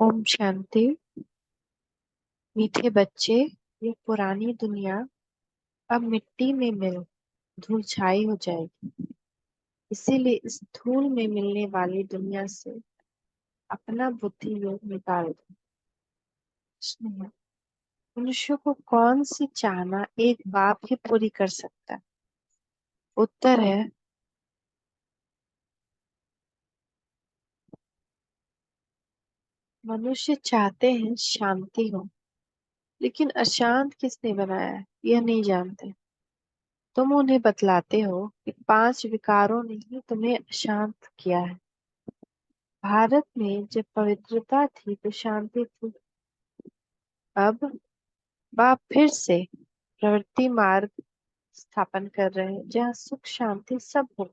ओम शांति। मीठे बच्चे, ये पुरानी दुनिया अब मिट्टी में मिल धूल छाई हो जाएगी। इसीलिए इस धूल में मिलने वाली दुनिया से अपना बुद्धि योग निकाल दो। प्रश्न है, मनुष्य को कौन सी चाहना एक बाप ही पूरी कर सकता है? उत्तर है, मनुष्य चाहते हैं शांति हो, लेकिन अशांत किसने बनाया है यह नहीं जानते। तुम उन्हें बतलाते हो कि 5 विकारों ने ही तुम्हें अशांत किया है। भारत में जब पवित्रता थी तो शांति थी। अब बाप फिर से प्रवृत्ति मार्ग स्थापन कर रहे हैं जहाँ सुख शांति सब हो।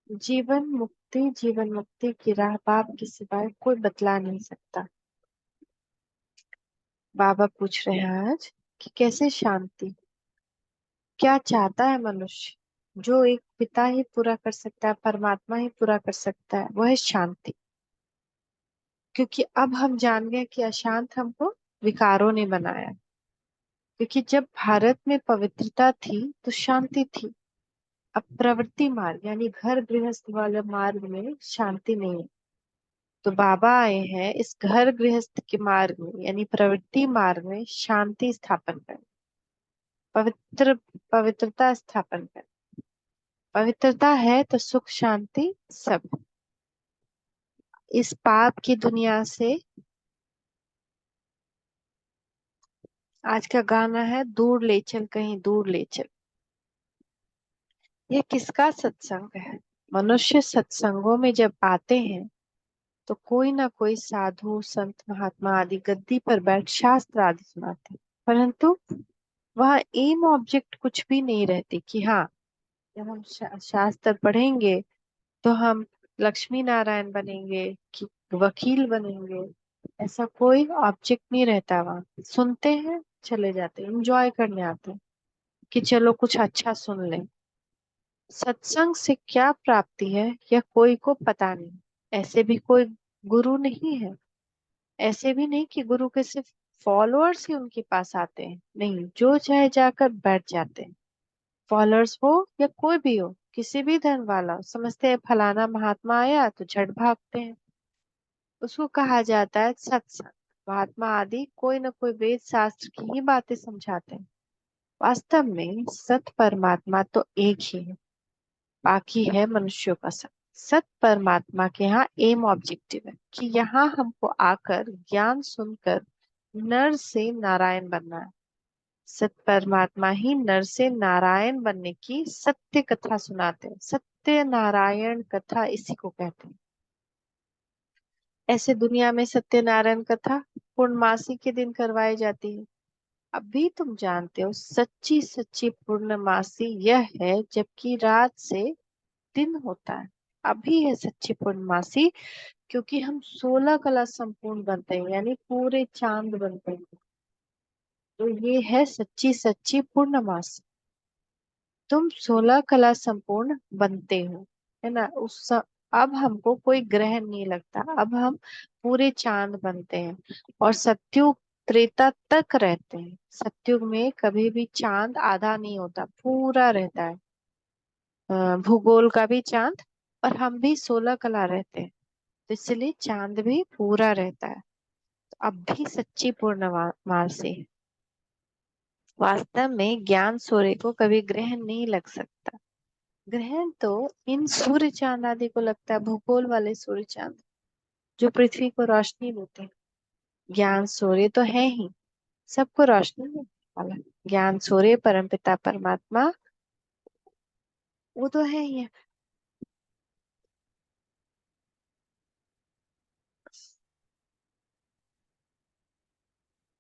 जीवन मुक्ति की राह बाप के सिवाय कोई बतला नहीं सकता। बाबा पूछ रहे हैं आज कि कैसे शांति, क्या चाहता है मनुष्य? जो एक पिता ही पूरा कर सकता है, परमात्मा ही पूरा कर सकता है, वह है शांति। क्योंकि अब हम जान गए कि अशांत हमको विकारों ने बनाया। क्योंकि जब भारत में पवित्रता थी तो शांति थी। अब प्रवृत्ति मार्ग यानी घर गृहस्थ वाले मार्ग में शांति नहीं है। तो बाबा आए हैं इस घर गृहस्थ के मार्ग में यानी प्रवृत्ति मार्ग में शांति स्थापन कर, पवित्र पवित्रता स्थापन कर। पवित्रता है तो सुख शांति सब। इस पाप की दुनिया से आज का गाना है, दूर ले चल कहीं दूर ले चल। यह किसका सत्संग है? मनुष्य सत्संगों में जब आते हैं तो कोई ना कोई साधु संत महात्मा आदि गद्दी पर बैठ शास्त्र आदि सुनाते, परंतु वहाँ एम ऑब्जेक्ट कुछ भी नहीं रहती कि हाँ, जब हम शास्त्र पढ़ेंगे तो हम लक्ष्मी नारायण बनेंगे कि वकील बनेंगे। ऐसा कोई ऑब्जेक्ट नहीं रहता। वहाँ सुनते हैं, चले जाते हैं, एंजॉय करने आते हैं कि चलो कुछ अच्छा सुन लें। सत्संग से क्या प्राप्ति है यह कोई को पता नहीं। ऐसे भी कोई गुरु नहीं है। ऐसे भी नहीं कि गुरु के सिर्फ फॉलोअर्स ही उनके पास आते हैं। नहीं, जो चाहे जाकर बैठ जाते हैं। फॉलोअर्स हो या कोई भी हो, किसी भी धर्म वाला हो, समझते हैं फलाना महात्मा आया तो झट भागते हैं। उसको कहा जाता है सत्संग। महात्मा आदि कोई न कोई वेद शास्त्र की ही बातें समझाते हैं। वास्तव में सत परमात्मा तो एक ही है, बाकी है मनुष्यों का सब। सत परमात्मा के यहाँ एम ऑब्जेक्टिव है कि यहाँ हमको आकर ज्ञान सुनकर नर से नारायण बनना है। सत परमात्मा ही नर से नारायण बनने की सत्य कथा सुनाते हैं। सत्य नारायण कथा इसी को कहते हैं। ऐसे दुनिया में सत्यनारायण कथा पूर्णमासी के दिन करवाई जाती है। अभी तुम जानते हो सच्ची सच्ची पूर्णमासी यह है जबकि रात से दिन होता है। अभी है सच्ची पूर्णमासी, क्योंकि हम 16 कला संपूर्ण बनते हैं यानी पूरे चांद बनते हैं। तो ये है सच्ची सच्ची पूर्णमासी। तुम 16 कला संपूर्ण बनते हो, है ना? अब हमको कोई ग्रहण नहीं लगता। अब हम पूरे चांद बनते हैं और सतयुग त्रेता तक रहते हैं। सतयुग में कभी भी चांद आधा नहीं होता, पूरा रहता है। भूगोल का भी चांद, और हम भी 16 कला रहते हैं, तो इसलिए चांद भी पूरा रहता है। तो अब भी सच्ची पूर्णमासी है। वास्तव में ज्ञान सूर्य को कभी ग्रहण नहीं लग सकता। ग्रहण तो इन सूर्य चांद आदि को लगता है, भूगोल वाले सूर्य चांद जो पृथ्वी को रोशनी देते हैं। ज्ञान सूर्य तो है ही, सबको रोशनी देने वाला। ज्ञान सूर्य परमपिता परमात्मा वो तो है ही है।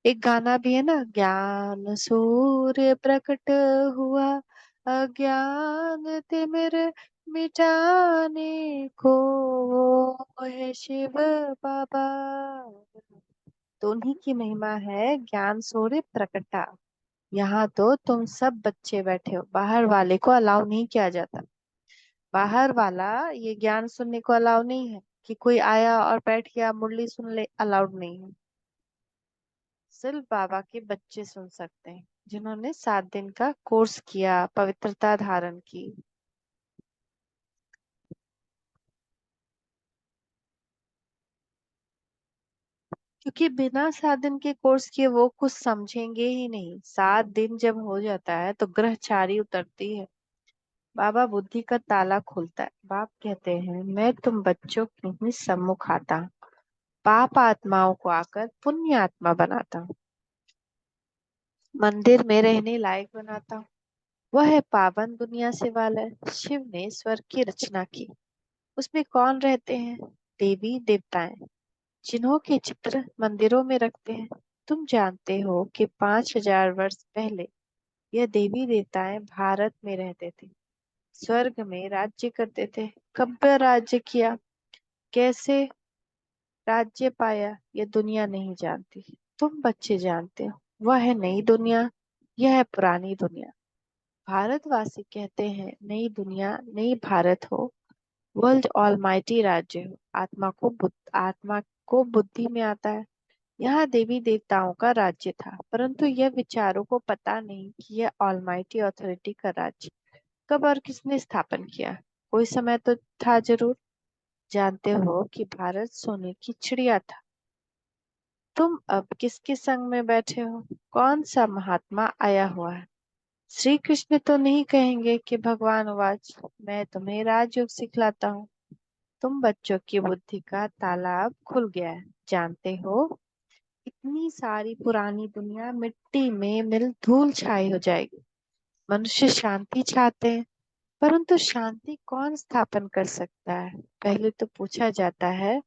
एक गाना भी है ना, ज्ञान सूर्य प्रकट हुआ अज्ञान तिमिर मिटाने को, वो है शिव बाबा। तो उन्हीं की महिमा है ज्ञान सूर्य प्रकटा। यहाँ तो तुम सब बच्चे बैठे हो, बाहर वाले को अलाउ नहीं किया जाता। बाहर वाला ये ज्ञान सुनने को अलाउ नहीं है। कि कोई आया और बैठ गया मुरली सुन ले, अलाउड नहीं है। सिर्फ बाबा के बच्चे सुन सकते हैं, जिन्होंने 7 दिन का कोर्स किया, पवित्रता धारण की। क्योंकि बिना 7 दिन के कोर्स किए वो कुछ समझेंगे ही नहीं। 7 दिन जब हो जाता है तो ग्रहचारी उतरती है, बाबा बुद्धि का ताला खुलता है। बाप कहते हैं, मैं तुम बच्चों के ही सम्मुख आता हूँ, पाप आत्माओं को आकर पुण्य आत्मा बनाता हूँ, मंदिर में रहने लायक बनाता हूँ। वह है पावन दुनिया से वाला है। शिव ने स्वर्ग की रचना की, उसमें कौन रहते हैं? देवी देवताएं, जिन्हों के चित्र मंदिरों में रखते हैं। तुम जानते हो कि 5,000 वर्ष पहले यह देवी देवताएं भारत में रहते थे, स्वर्ग में राज्य करते थे। कब राज्य किया, कैसे राज्य पाया, यह दुनिया नहीं जानती। तुम बच्चे जानते हो। वह है नई दुनिया, यह है पुरानी दुनिया। भारतवासी कहते हैं, नई दुनिया नई भारत हो, वर्ल्ड ऑलमाइटी राज्य हो। आत्मा को बुद्धि में आता है, यहाँ देवी देवताओं का राज्य था, परंतु यह विचारों को पता नहीं कि यह ऑलमाइटी अथॉरिटी का राज्य कब और किसने स्थापन किया। कोई समय तो था जरूर। जानते हो कि भारत सोने की चिड़िया था। तुम अब किसके संग में बैठे हो? कौन सा महात्मा आया हुआ है? श्री कृष्ण तो नहीं कहेंगे कि भगवान वाच, मैं तुम्हें राजयोग सिखलाता हूँ। तुम बच्चों की बुद्धि का ताला अब खुल गया है। जानते हो, इतनी सारी पुरानी दुनिया मिट्टी में मिल धूल छाई हो जाएगी। मनुष्य शांति चाहते हैं, परंतु शांति कौन स्थापन कर सकता है? पहले तो पूछा जाता है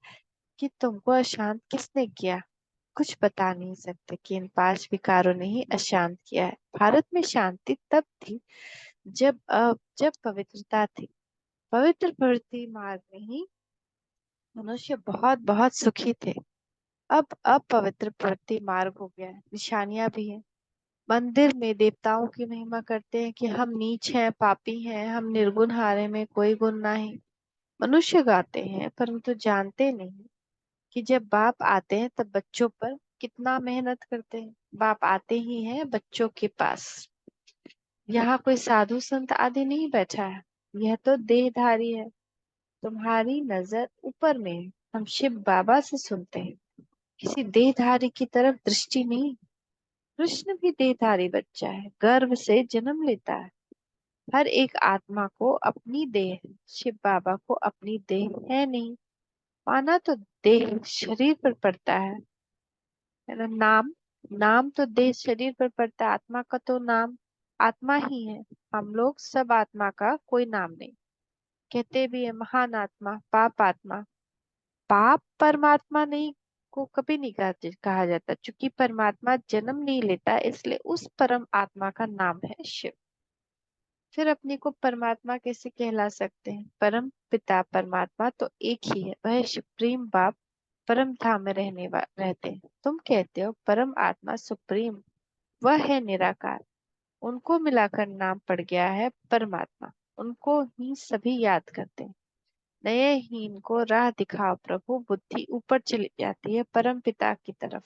कि तुमको अशांत किसने किया? कुछ बता नहीं सकते कि इन 5 विकारों ने ही अशांत किया है। भारत में शांति तब थी जब पवित्रता थी। पवित्र प्रवृत्ति मार्ग में ही मनुष्य बहुत बहुत सुखी थे। अब पवित्र प्रवृत्ति मार्ग हो गया है, निशानियां भी हैं। मंदिर में देवताओं की महिमा करते हैं कि हम नीच हैं, पापी हैं, हम निर्गुण हारे में कोई गुण नहीं। मनुष्य गाते हैं, परंतु जानते नहीं कि जब बाप आते हैं तब बच्चों पर कितना मेहनत करते हैं। बाप आते ही हैं बच्चों के पास। यहाँ कोई साधु संत आदि नहीं बैठा है, यह तो देहधारी है। तुम्हारी नजर ऊपर में है, हम शिव बाबा से सुनते हैं, किसी देहधारी की तरफ दृष्टि नहीं। कृष्ण भी देहधारी बच्चा है, गर्भ से जन्म लेता है। हर एक आत्मा को अपनी देह है, शिव बाबा को अपनी देह है नहीं। माना तो देह शरीर पर पड़ता है ना। नाम, नाम तो देह शरीर पर पड़ता है, आत्मा का तो नाम आत्मा ही है। हम लोग सब आत्मा का कोई नाम नहीं। कहते भी है महान आत्मा, पाप आत्मा। पाप परमात्मा नहीं को कभी नहीं कहा जाता, क्योंकि परमात्मा जन्म नहीं लेता, इसलिए उस परम आत्मा का नाम है शिव। फिर अपने को परमात्मा कैसे कहला सकते हैं? परम पिता परमात्मा तो एक ही है, वह सुप्रीम बाप परम धाम में रहते हैं। तुम कहते हो परम आत्मा सुप्रीम, वह है निराकार। उनको मिलाकर नाम पड़ गया है परमात्मा। उनको ही सभी याद करते हैं। नए हीन को राह दिखाओ प्रभु, बुद्धि ऊपर चली जाती है परम पिता की तरफ।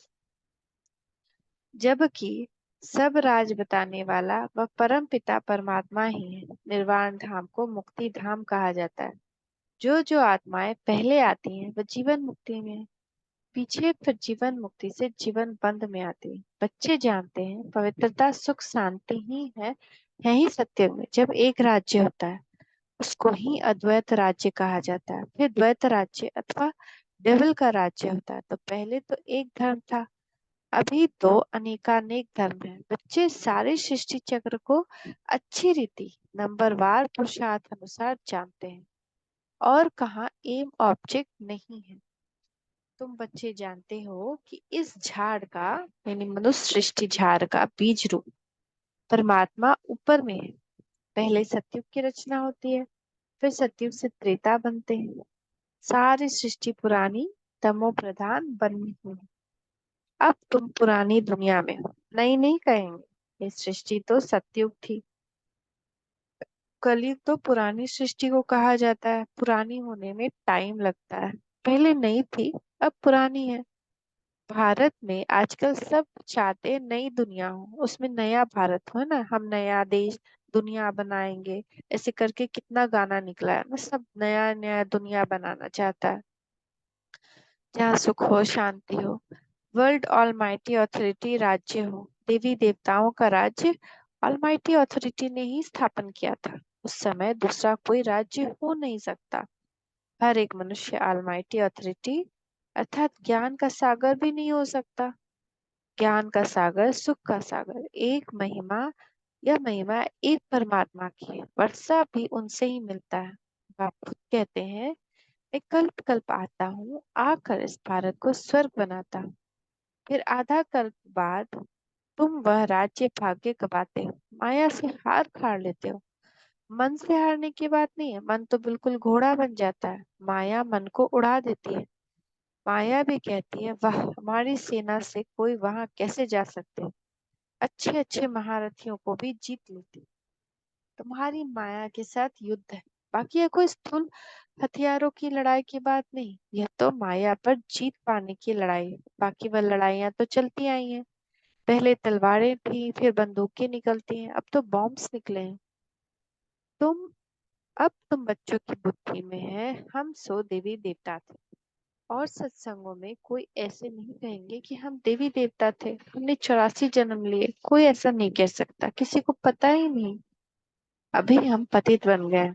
जबकि सब राज बताने वाला वह परम पिता परमात्मा ही है। निर्वाण धाम को मुक्ति धाम कहा जाता है। जो जो आत्माएं पहले आती हैं वह जीवन मुक्ति में है, पीछे फिर जीवन मुक्ति से जीवन बंध में आती है। बच्चे जानते हैं पवित्रता सुख शांति ही है ही सत्य में। जब एक राज्य होता है उसको ही अद्वैत राज्य कहा जाता है। फिर द्वैत राज्य अथवा डेविल का राज्य होता है। तो पहले तो एक धर्म था, अभी तो अनेकानेक धर्म है। बच्चे सारे सृष्टि चक्र को अच्छी रीति नंबरवार पुरुषार्थ अनुसार जानते हैं, और कहाँ एम ऑब्जेक्ट नहीं है। तुम बच्चे जानते हो कि इस झाड़ का, यानी मनुष्य सृष्टि झाड़ का बीज रूप परमात्मा ऊपर में है। पहले सतयुग की रचना होती है, फिर सतयुग से त्रेता बनते हैं। सारी सृष्टि पुरानी तमो प्रधान बनी हुई है। अब तुम पुरानी दुनिया में हो, नई नहीं कहेंगे। ये सृष्टि तो सतयुग थी। कलयुग तो पुरानी सृष्टि को कहा जाता है। पुरानी होने में टाइम लगता है। पहले नई थी, अब पुरानी है। भारत में आजकल सब चाहते हैं नई दुनिया हो, उसमें नया भारत हो ना, हम नया देश दुनिया बनाएंगे। ऐसे करके कितना गाना निकला है ना, सब नया नया दुनिया बनाना चाहता है, जहाँ सुख हो, शांति हो। वर्ल्ड ऑलमाइटी अथॉरिटी राज्य हो, देवी देवताओं का राज्य ऑलमाइटी अथॉरिटी ने ही स्थापन किया था। उस समय दूसरा कोई राज्य हो नहीं सकता। हर एक मनुष्य ऑलमाइटी अथॉरिटी अर्थात ज्ञान का सागर भी नहीं हो सकता। ज्ञान का सागर, सुख का सागर, एक महिमा, यह महिमा एक परमात्मा की है। वर्षा भी उनसे ही मिलता है। आप खुद कहते हैं, मैं कल्प कल्प आता हूँ, आकर इस भारत को स्वर्ग बनाता हूँ। फिर आधा कल्प बाद तुम वह राज्य भाग्य गवाते हो, माया से हार खार लेते हो। मन से हारने की बात नहीं है, मन तो बिल्कुल घोड़ा बन जाता है, माया मन को उड़ा देती है। माया भी कहती है, वाह, हमारी सेना से कोई वहां कैसे जा सकते, अच्छे अच्छे महारथियों को भी जीत लेते। तुम्हारी माया के साथ युद्ध है, बाकी यह कोई स्थूल हथियारों की लड़ाई की बात नहीं, यह तो माया पर जीत पाने की लड़ाई है। बाकी वह लड़ाइयां तो चलती आई हैं। पहले तलवारें थी, फिर बंदूकें निकलती हैं, अब तो बॉम्ब्स निकले हैं। तुम अब तुम बच्चों की बुद्धि में है, हम सो देवी देवता थे। और सत्संगों में कोई ऐसे नहीं कहेंगे कि हम देवी देवता थे, हमने 84 जन्म लिए, कोई ऐसा नहीं कह सकता, किसी को पता ही नहीं। अभी हम पतित बन गए,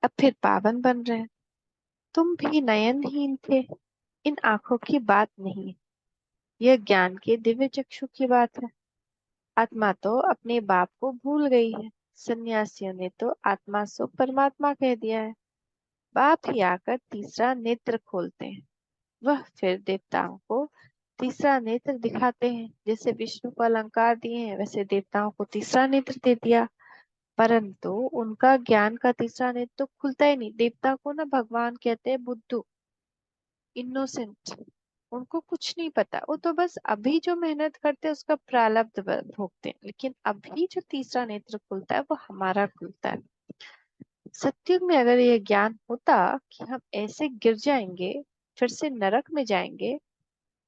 अब फिर पावन बन रहे हैं। तुम भी नयनहीन थे, इन आंखों की बात नहीं, यह ज्ञान के दिव्य चक्षु की बात है। आत्मा तो अपने बाप को भूल गई है, सन्यासियों ने तो आत्मा सो परमात्मा कह दिया है। बाप ही आकर तीसरा नेत्र खोलते हैं, वह फिर देवताओं को तीसरा नेत्र दिखाते हैं। जैसे विष्णु को अलंकार दिए हैं, वैसे देवताओं को तीसरा नेत्र दे दिया। परंतु उनका ज्ञान का तीसरा नेत्र तो खुलता ही नहीं। देवता को ना भगवान कहते हैं बुद्धू, इनोसेंट। उनको कुछ नहीं पता, वो तो बस अभी जो मेहनत करते हैं उसका प्रारब्ध भोगते हैं, लेकिन अभी जो तीसरा नेत्र खुलता है वो हमारा खुलता है। सत्युग में अगर यह ज्ञान होता कि हम ऐसे गिर जाएंगे, फिर से नरक में जाएंगे,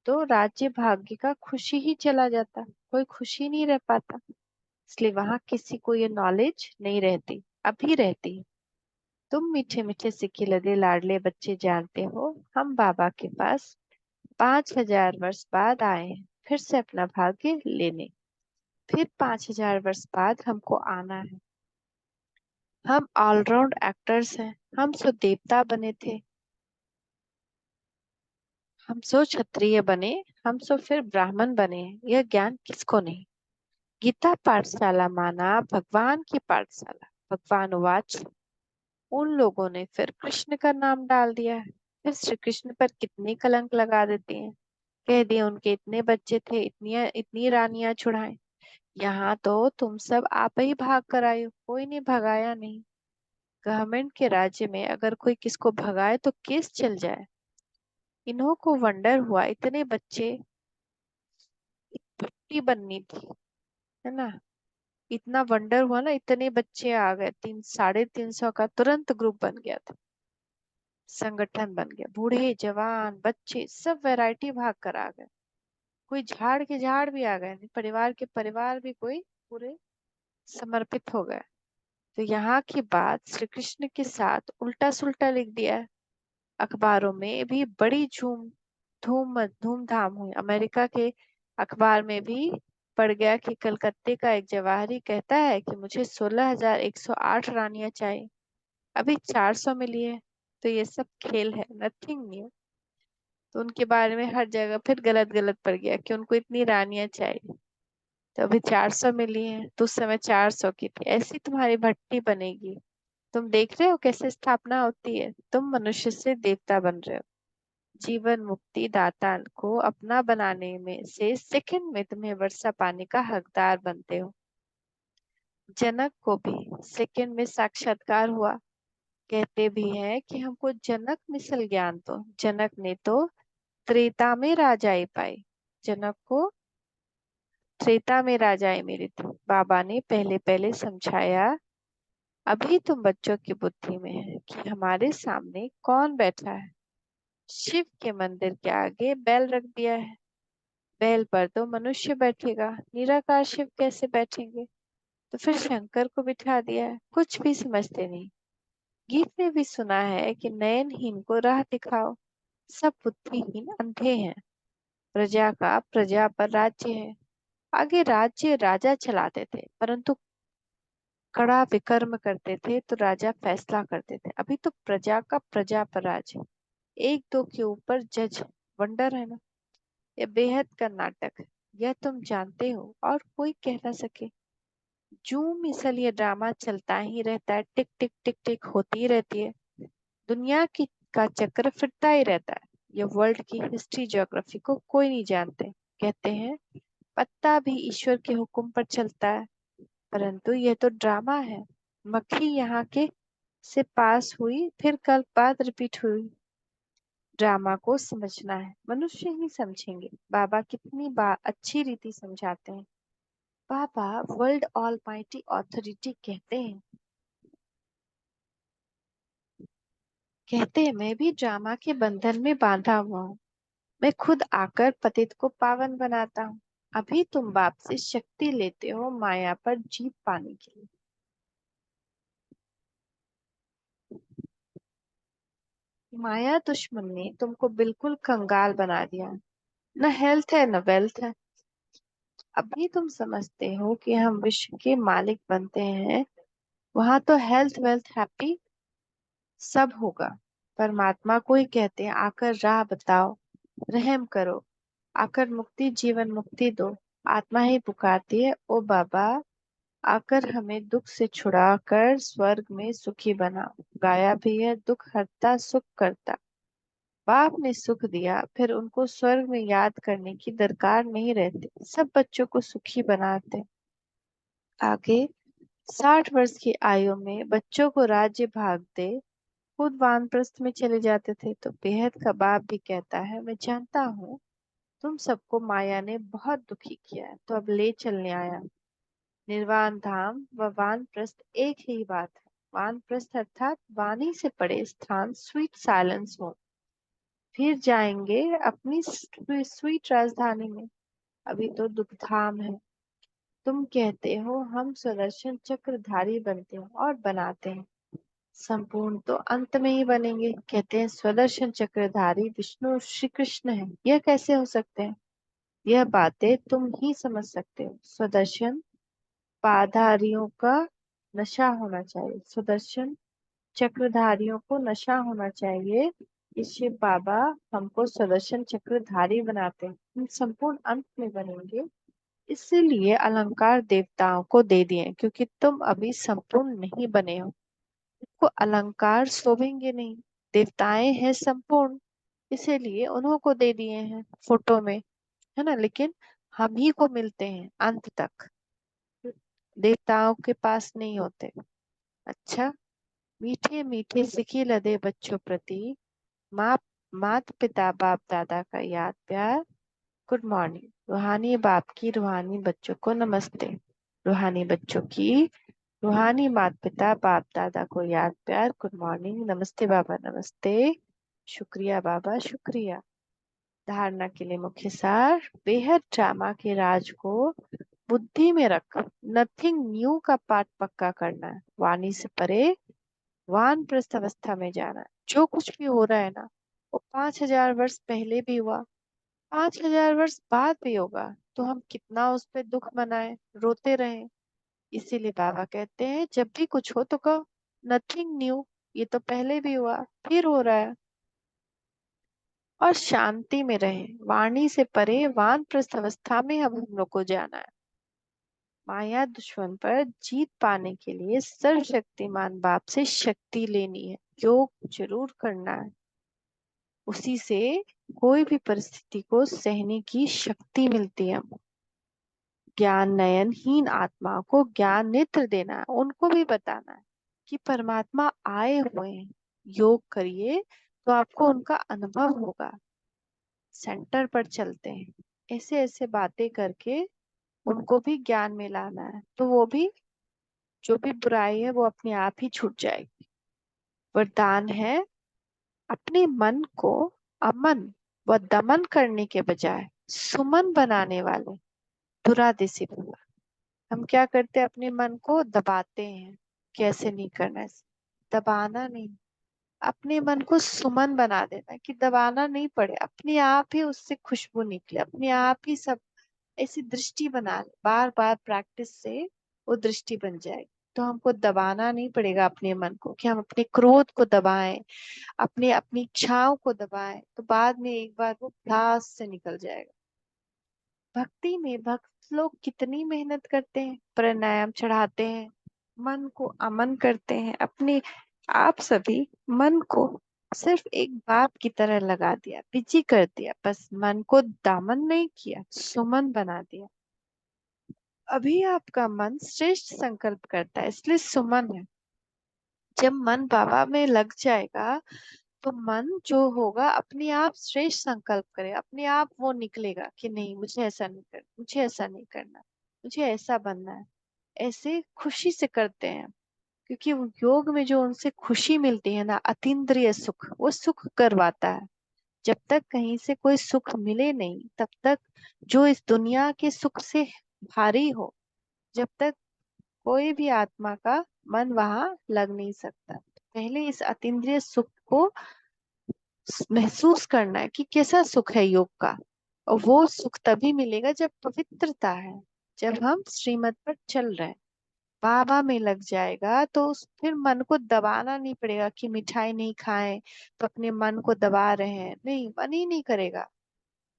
तो राज्य भाग्य का खुशी ही चला जाता, कोई खुशी नहीं रह पाता। इसलिए वहां किसी को ये नॉलेज नहीं रहती, अभी रहती है। तुम मीठे मीठे सिक्के लदे लाडले बच्चे जानते हो, हम बाबा के पास 5,000 वर्ष बाद आए हैं, फिर से अपना भाग्य लेने। फिर 5,000 वर्ष बाद हमको आना है। हम ऑलराउंड एक्टर्स हैं, हम सो देवता बने थे, हम सो क्षत्रिय बने, हम सो फिर ब्राह्मण बने हैं। यह ज्ञान किसको नहीं। गीता पाठशाला माना भगवान की पाठशाला। भगवान वाच, उन लोगों ने फिर कृष्ण का नाम डाल दिया है। फिर श्री कृष्ण पर कितनी कलंक लगा देते हैं, कह दिए उनके इतने बच्चे थे, इतनी इतनी रानियां छुड़ाएं। यहाँ तो तुम सब आप ही भाग कर आए हो, कोई ने भगाया नहीं। गवर्नमेंट के राज्य में अगर कोई किसको भगाए तो केस चल जाए। इन्हों को वंडर हुआ, इतने बच्चे, भट्टी बननी थी, है ना। इतना वंडर हुआ ना, इतने बच्चे आ गए, 300-350 का तुरंत ग्रुप बन गया था, संगठन बन गया। बूढ़े जवान बच्चे सब वैरायटी भाग कर आ गए, कोई झाड़ के झाड़ भी आ गए, परिवार के परिवार भी कोई पूरे समर्पित हो गए। तो यहाँ की बात श्री कृष्ण के साथ उल्टा सुल्टा लिख दिया है। अखबारों में भी बड़ी धूमधाम हुई। अमेरिका के अखबार में भी पड़ गया कि कलकत्ते का एक जवाहरी कहता है कि मुझे 16,108 रानियां चाहिए, अभी 400 मिली है। तो ये सब खेल है, नथिंग न्यू। तो उनके बारे में हर जगह फिर गलत गलत पड़ गया कि उनको इतनी रानियां चाहिए, तो अभी 400 मिली है, तो उस समय 400 की थी। ऐसी तुम्हारी भट्टी बनेगी। तुम देख रहे हो कैसे स्थापना होती है, तुम मनुष्य से देवता बन रहे हो। जीवन मुक्ति दाता को अपना बनाने में से सेकंड में तुम्हें वर्षा पाने का हकदार बनते हो। जनक को भी सेकंड में साक्षात्कार हुआ। कहते भी हैं कि हमको जनक मिसल ज्ञान, तो जनक ने तो त्रेता में राजाई पाई। जनक को त्रेता में राजाई मिली थी। बाबा ने पहले पहले समझाया अभी तुम बच्चों की बुद्धि में है कि हमारे सामने कौन बैठा है। शिव के मंदिर के आगे बैल रख दिया है। बैल पर तो मनुष्य बैठेगा, निराकार शिव कैसे बैठेंगे। तो फिर शंकर को बिठा दिया है। कुछ भी समझते नहीं। गीत में भी सुना है कि नयनहीन को राह दिखाओ। सब बुद्धिहीन अंधे हैं। प्रजा का प्रजा पर राज्य है। आगे राज्य राजा चलाते थे, परंतु कड़ा विकर्म करते थे तो राजा फैसला करते थे। अभी तो प्रजा का प्रजा पर राज है। एक दो के ऊपर जज। वंडर है ना। यह बेहद का नाटक है। यह तुम जानते हो और कोई कह ना सके। जूं मिसल ये ड्रामा चलता ही रहता है। टिक टिक टिक टिक होती ही रहती है। दुनिया की का चक्र फिरता ही रहता है। ये वर्ल्ड की हिस्ट्री ज्योग्राफी को कोई नहीं जानते। कहते हैं पत्ता भी ईश्वर के हुक्म पर चलता है, परंतु यह तो ड्रामा है। मक्खी यहाँ के से पास हुई, फिर कल बाद रिपीट हुई। ड्रामा को समझना है, मनुष्य ही समझेंगे। बाबा कितनी बार अच्छी रीति समझाते हैं। बाबा वर्ल्ड ऑल माइटी ऑथोरिटी कहते हैं मैं भी ड्रामा के बंधन में बांधा हुआ हूँ। मैं खुद आकर पतित को पावन बनाता हूँ। अभी तुम बाप से शक्ति लेते हो माया पर जीत पाने के लिए। माया दुश्मन ने तुमको बिल्कुल कंगाल बना दिया। न हेल्थ है न वेल्थ है। अभी तुम समझते हो कि हम विश्व के मालिक बनते हैं। वहां तो हेल्थ वेल्थ हैप्पी सब होगा। परमात्मा को ही कहते हैं आकर राह बताओ, रहम करो, आकर मुक्ति जीवन मुक्ति दो। आत्मा ही पुकारती है ओ बाबा, आकर हमें दुख से छुड़ा कर स्वर्ग में सुखी बनाओ। गाया भी है दुख हरता सुख करता। बाप ने सुख दिया, फिर उनको स्वर्ग में याद करने की दरकार नहीं रहती। सब बच्चों को सुखी बनाते। आगे 60 वर्ष की आयु में बच्चों को राज्य भाग दे, खुद वानप्रस्थ में चले जाते थे। तो बेहद का बाप भी कहता है मैं जानता हूँ तुम सबको माया ने बहुत दुखी किया है, तो अब ले चलने आया। निर्वाण धाम व वानप्रस्थ एक ही बात है। वानप्रस्थ अर्थात वाणी से पड़े स्थान, स्वीट साइलेंस हो। फिर जाएंगे अपनी स्वीट राजधानी में। अभी तो दुखधाम है। तुम कहते हो हम सुदर्शन चक्रधारी बनते हैं और बनाते हैं। संपूर्ण तो अंत में ही बनेंगे। कहते हैं स्वदर्शन चक्रधारी विष्णु श्री कृष्ण है। यह कैसे हो सकते हैं। यह बातें तुम ही समझ सकते हो। स्वदर्शन पाधारियों का नशा होना चाहिए। सुदर्शन चक्रधारियों को नशा होना चाहिए। इससे बाबा हमको सुदर्शन चक्रधारी बनाते हैं। हम संपूर्ण अंत में बनेंगे। इसीलिए अलंकार देवताओं को दे दिए, क्योंकि तुम अभी संपूर्ण नहीं बने हो। को अलंकार शोभेंगे नहीं। देवताएं हैं संपूर्ण, इसीलिए उन्हों को दे दिए हैं फोटो में, है ना। लेकिन हम ही को मिलते हैं अंत तक। देवताओं के पास नहीं होते। अच्छा, मीठे मीठे सिखी लदे बच्चों प्रति माँ मात पिता बाप दादा का याद प्यार। Good morning. रूहानी बाप की रूहानी बच्चों को नमस्ते। रूहानी बच्चों की रूहानी माता पिता बाप दादा को याद प्यार। Good morning. नमस्ते बाबा नमस्ते। शुक्रिया बाबा शुक्रिया। धारणा के लिए मुख्य सार। बेहद ड्रामा के राज को बुद्धि में रख नथिंग न्यू का पाठ पक्का करना है। वाणी से परे वानप्रस्थ अवस्था में जाना है। जो कुछ भी हो रहा है ना, वो 5000 वर्ष पहले भी हुआ, 5000 वर्ष बाद भी होगा। तो हम कितना उस पे दुख मनाए, रोते रहे। इसीलिए बाबा कहते हैं जब भी कुछ हो तो कहो नथिंग न्यू, ये तो पहले भी हुआ फिर हो रहा है। और शांति में रहे। वाणी से परे वानप्रस्थ अवस्था में अब हम लोग को जाना है। माया दुश्मन पर जीत पाने के लिए सर्वशक्तिमान बाप से शक्ति लेनी है। योग जरूर करना है। उसी से कोई भी परिस्थिति को सहने की शक्ति मिलती है। ज्ञान नयनहीन आत्मा को ज्ञान नेत्र देना है। उनको भी बताना है कि परमात्मा आए हुए हैं। योग करिए तो आपको उनका अनुभव होगा। सेंटर पर चलते हैं, ऐसे ऐसे बातें करके उनको भी ज्ञान में लाना है, तो वो भी जो भी बुराई है वो अपने आप ही छूट जाएगी। वरदान है, अपने मन को अमन व दमन करने के बजाय सुमन बनाने वाले दुरादिशी भूला। हम क्या करते हैं, अपने मन को दबाते हैं। कैसे नहीं करना है, दबाना नहीं, अपने मन को सुमन बना देना, कि दबाना नहीं पड़े, अपने आप ही उससे खुशबू निकले, अपने आप ही सब ऐसी दृष्टि बना ले। बार बार प्रैक्टिस से वो दृष्टि बन जाएगी। तो हमको दबाना नहीं पड़ेगा अपने मन को, कि हम अपने क्रोध को दबाएं, अपने अपनी इच्छाओं को दबाएं, तो बाद में एक बार वो भ्यास से निकल जाएगा। भक्ति में भक्त लोग कितनी मेहनत करते हैं, प्राणायाम चढ़ाते हैं, मन को अमन करते हैं। अपने आप सभी मन को सिर्फ एक बाप की तरह लगा दिया, बिजी कर दिया, बस मन को दामन नहीं किया, सुमन बना दिया। अभी आपका मन श्रेष्ठ संकल्प करता है, इसलिए सुमन है। जब मन बाबा में लग जाएगा तो मन जो होगा अपने आप श्रेष्ठ संकल्प करे, अपने आप वो निकलेगा कि नहीं, मुझे ऐसा नहीं करना, मुझे ऐसा नहीं करना, मुझे ऐसा बनना है। ऐसे खुशी से करते हैं, क्योंकि वो योग में जो उनसे खुशी मिलती है ना, अतीन्द्रिय सुख, वो सुख करवाता है। जब तक कहीं से कोई सुख मिले नहीं, तब तक जो इस दुनिया के सुख से भारी हो, जब तक कोई भी आत्मा का मन वहां लग नहीं सकता। पहले इस अतीन्द्रिय सुख को महसूस करना है कि कैसा सुख है योग का। और वो सुख तभी मिलेगा जब पवित्रता है, जब हम श्रीमत पर चल रहे हैं। बाबा में लग जाएगा तो फिर मन को दबाना नहीं पड़ेगा, कि मिठाई नहीं खाएं तो अपने मन को दबा रहे हैं, नहीं, मन ही नहीं करेगा।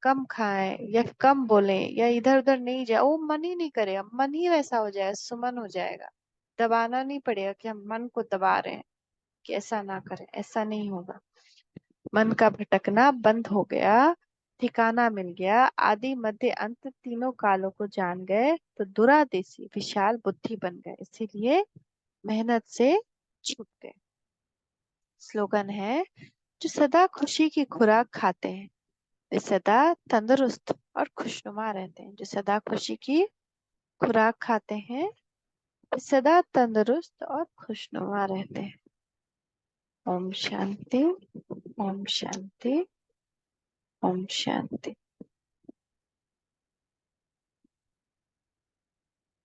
कम खाएं या कम बोलें या इधर उधर नहीं जाए, वो मन ही नहीं करेगा, मन ही वैसा हो जाएगा, सुमन हो जाएगा। दबाना नहीं पड़ेगा कि हम मन को दबा रहे हैं, कि ऐसा ना करें, ऐसा नहीं होगा। मन का भटकना बंद हो गया, ठिकाना मिल गया, आदि मध्य अंत तीनों कालों को जान गए, तो दुरादेशी विशाल बुद्धि बन गए, इसीलिए मेहनत से छूट गए। स्लोगन है, जो सदा खुशी की खुराक खाते हैं वे सदा तंदुरुस्त और खुशनुमा रहते हैं। जो सदा खुशी की खुराक खाते हैं वे सदा तंदुरुस्त और खुशनुमा रहते हैं। ओम शांति, ओम शांति, ओम शांति।